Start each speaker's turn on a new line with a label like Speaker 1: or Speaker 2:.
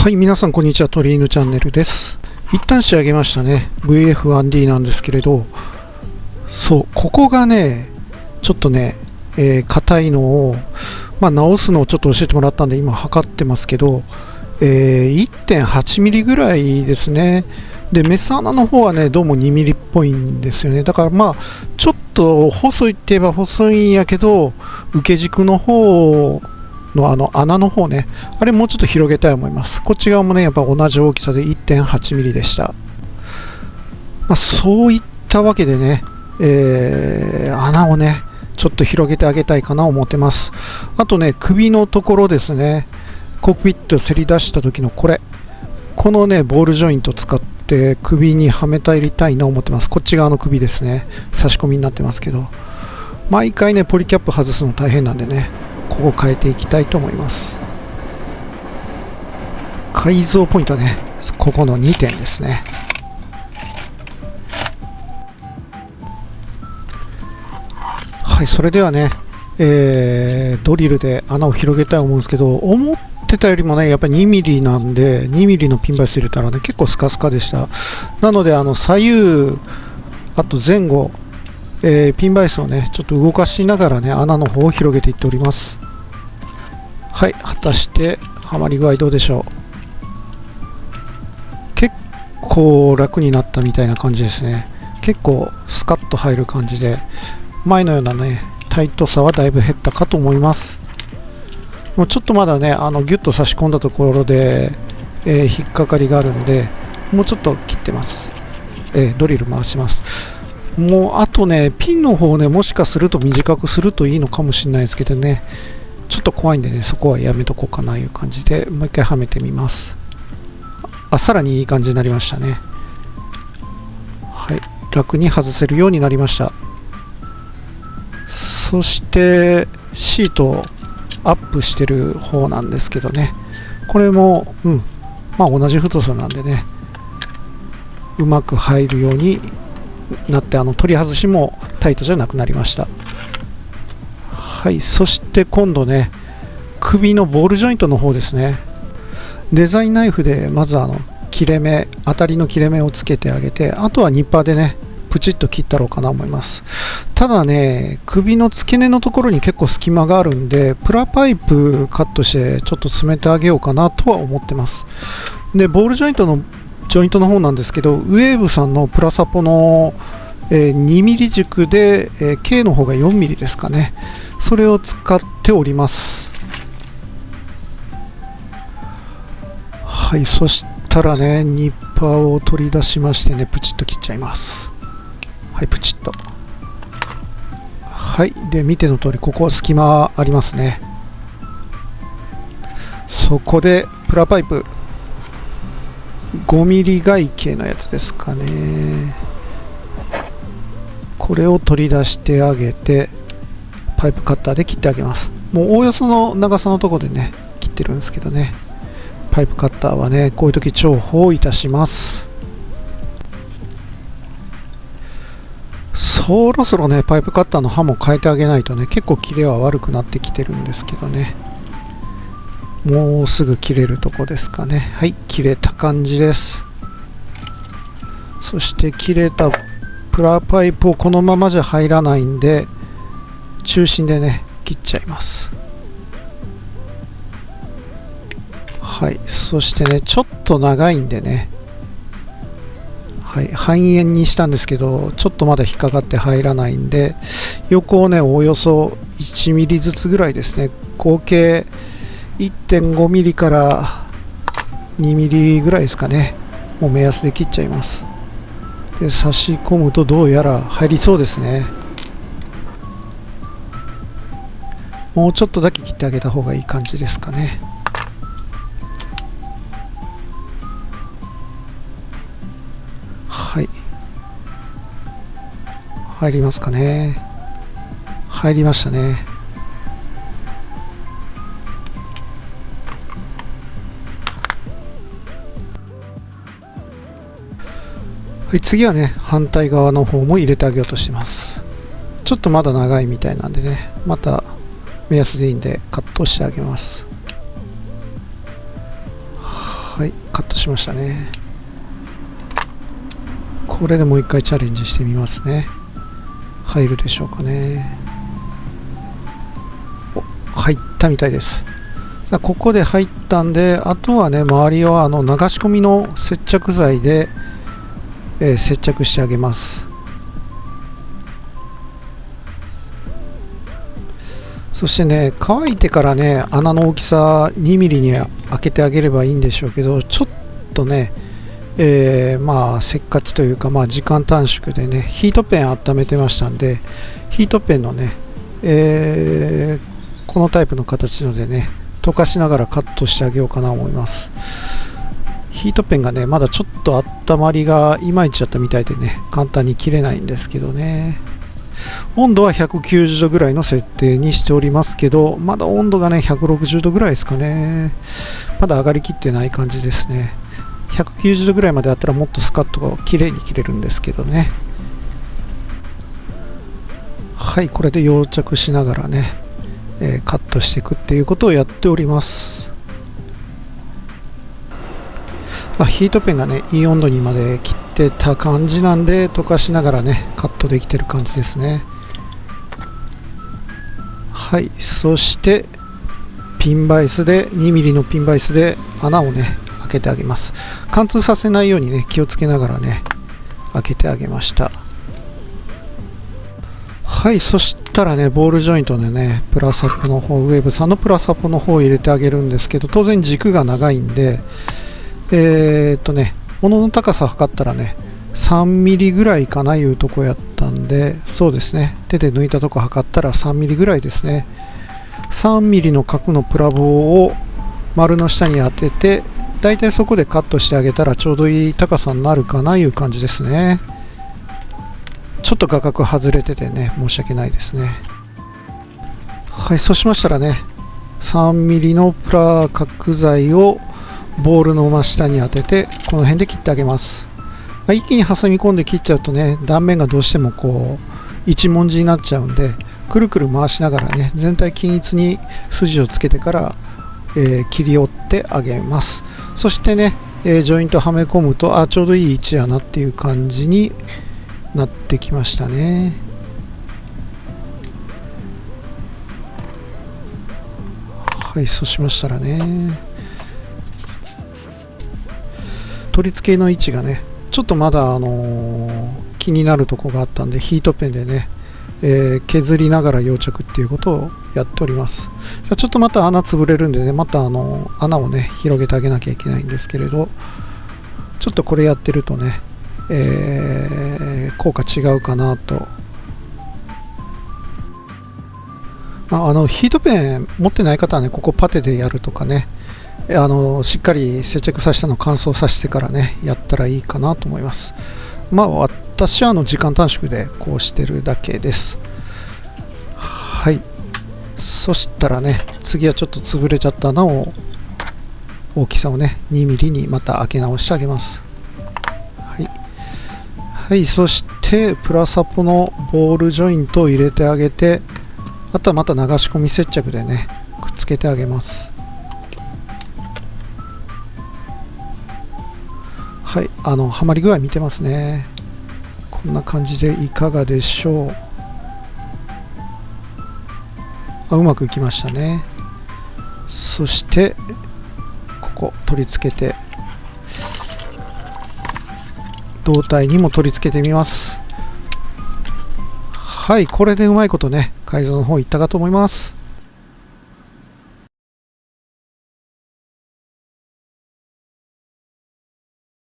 Speaker 1: はい、皆さんこんにちは。鳥犬チャンネルです。一旦仕上げましたね VF1D なんですけれど、ここがねちょっとね硬いのを、直すのをちょっと教えてもらったんで今測ってますけど、1.8 ミリぐらいですね。でメス穴の方はねどうも2ミリっぽいんですよね。だからちょっと細いって言えば細いんやけど、受け軸の方の穴の方ね、あれもうちょっと広げたいと思います。こっち側もねやっぱ同じ大きさで 1.8 ミリでした。そういったわけでね、穴をねちょっと広げてあげたいかなと思ってます。あとね首のところですね、コックピットせり出した時のこのねボールジョイント使って首にはめたりたいなと思ってます。こっち側の首ですね、差し込みになってますけど、毎回ねポリキャップ外すの大変なんでね、ここ変えていきたいと思います。改造ポイントはねここの2点ですね。はい、それではね、ドリルで穴を広げたいと思うんですけど、思ってたよりもねやっぱり2ミリなんで、2ミリのピンバイス入れたらね結構スカスカでした。なので左右あと前後、ピンバイスをねちょっと動かしながらね穴の方を広げていっております。はい、果たしてはまり具合どうでしょう。結構楽になったみたいな感じですね。結構スカッと入る感じで、前のようなねタイトさはだいぶ減ったかと思います。もうちょっとまだねギュッと差し込んだところで、引っかかりがあるんで、もうちょっと切ってます。ドリル回します。もうあとねピンの方ねもしかすると短くするといいのかもしれないですけどね、ちょっと怖いんでねそこはやめとこうかないう感じで、もう一回はめてみます。さらにいい感じになりましたね。はい、楽に外せるようになりました。そしてシートアップしてる方なんですけどね、これも同じ太さなんでねうまく入るようになって、取り外しもタイトじゃなくなりました。はい、そして今度ね首のボールジョイントの方ですね。デザインナイフでまず切れ目、当たりの切れ目をつけてあげて、あとはニッパーでねプチッと切ったろうかなと思います。ただね首の付け根のところに結構隙間があるんで、プラパイプカットしてちょっと詰めてあげようかなとは思ってます。でボールジョイントの方なんですけど、ウェーブさんのプラサポの、2ミリ軸で、K の方が4ミリですかね、それを使っております。はい、そしたらねニッパーを取り出しましてね、プチッと切っちゃいます。はい、プチッと。はい、で見ての通りここ隙間ありますね。そこでプラパイプ5ミリ外径のやつですかね、これを取り出してあげてパイプカッターで切ってあげます。もうおおよその長さのところでね切ってるんですけどね、パイプカッターはねこういう時重宝いたします。そろそろねパイプカッターの刃も変えてあげないとね結構切れは悪くなってきてるんですけどね、もうすぐ切れるとこですかね。はい、切れた感じです。そして切れたプラパイプをこのままじゃ入らないんで中心でね切っちゃいます。はい、そしてねちょっと長いんでね、はい、半円にしたんですけどちょっとまだ引っかかって入らないんで、横をねおおよそ1ミリずつぐらいですね、合計 1.5 ミリから2ミリぐらいですかね、もう目安で切っちゃいます。で差し込むとどうやら入りそうですね。もうちょっとだけ切ってあげた方がいい感じですかね。はい、入りますかね。入りましたね。はい、次はね反対側の方も入れてあげようとしてます。ちょっとまだ長いみたいなんでね、また目安でいいんでカットしてあげます。はカットしましたね。これでもう一回チャレンジしてみますね。入るでしょうかね。入ったみたいです。さあここで入ったんで、あとはね、周りを流し込みの接着剤で、接着してあげます。そしてね、乾いてからね、穴の大きさ2ミリに開けてあげればいいんでしょうけど、ちょっとね、まあせっかちというか、まあ時間短縮でね、ヒートペン温めてましたんで、ヒートペンのね、このタイプの形のでね、溶かしながらカットしてあげようかなと思います。ヒートペンがね、まだちょっと温まりがいまいちだったみたいでね、簡単に切れないんですけどね。温度は190度ぐらいの設定にしておりますけど、まだ温度がね、160度ぐらいですかね。まだ上がりきってない感じですね。190度ぐらいまであったらもっとスカッとが綺麗に切れるんですけどね。はい、これで溶着しながらね、カットしていくっていうことをやっております。ヒートペンがね、いい温度にまで切ってた感じなんで、溶かしながらね、カットできてる感じですね。はい、そしてピンバイスで、2ミリのピンバイスで穴をね、開けてあげます。貫通させないようにね、気をつけながらね、開けてあげました。はい、そしたらね、ボールジョイントでね、プラサポの方、ウェーブさんのプラサポの方を入れてあげるんですけど、当然軸が長いんで、物の高さ測ったらね、3ミリぐらいかないうとこやったんで、そうですね、手で抜いたとこ測ったら3ミリぐらいですね。3ミリの角のプラ棒を丸の下に当てて、だいたいそこでカットしてあげたらちょうどいい高さになるかないう感じですね。ちょっと画角外れててね、申し訳ないですね。はい、そうしましたらね、3ミリのプラ角材をボールの真下に当てて、この辺で切ってあげます。一気に挟み込んで切っちゃうとね、断面がどうしてもこう一文字になっちゃうんで、くるくる回しながらね、全体均一に筋をつけてから、切り折ってあげます。そしてね、ジョイントはめ込むと、ちょうどいい位置やなっていう感じになってきましたね。はい、そうしましたらね、取り付けの位置がね、ちょっとまだ気になるとこがあったんで、ヒートペンでね、削りながら溶着っていうことをやっております。じゃあちょっとまた穴潰れるんでね、また穴をね、広げてあげなきゃいけないんですけれど、ちょっとこれやってるとね、効果違うかなと。ヒートペン持ってない方はね、ここパテでやるとかね、しっかり接着させたのを乾燥させてからね、やったらいいかなと思います。私は時間短縮でこうしてるだけです。はい、そしたらね、次はちょっと潰れちゃった穴を、大きさをね、2ミリにまた開け直してあげます。はい、はい、そしてプラサポのボールジョイントを入れてあげて、あとはまた流し込み接着でね、くっつけてあげます。はい、はまり具合見てますね。こんな感じでいかがでしょう。うまくいきましたね。そしてここ取り付けて、胴体にも取り付けてみます。はい、これでうまいことね、改造の方いったかと思います。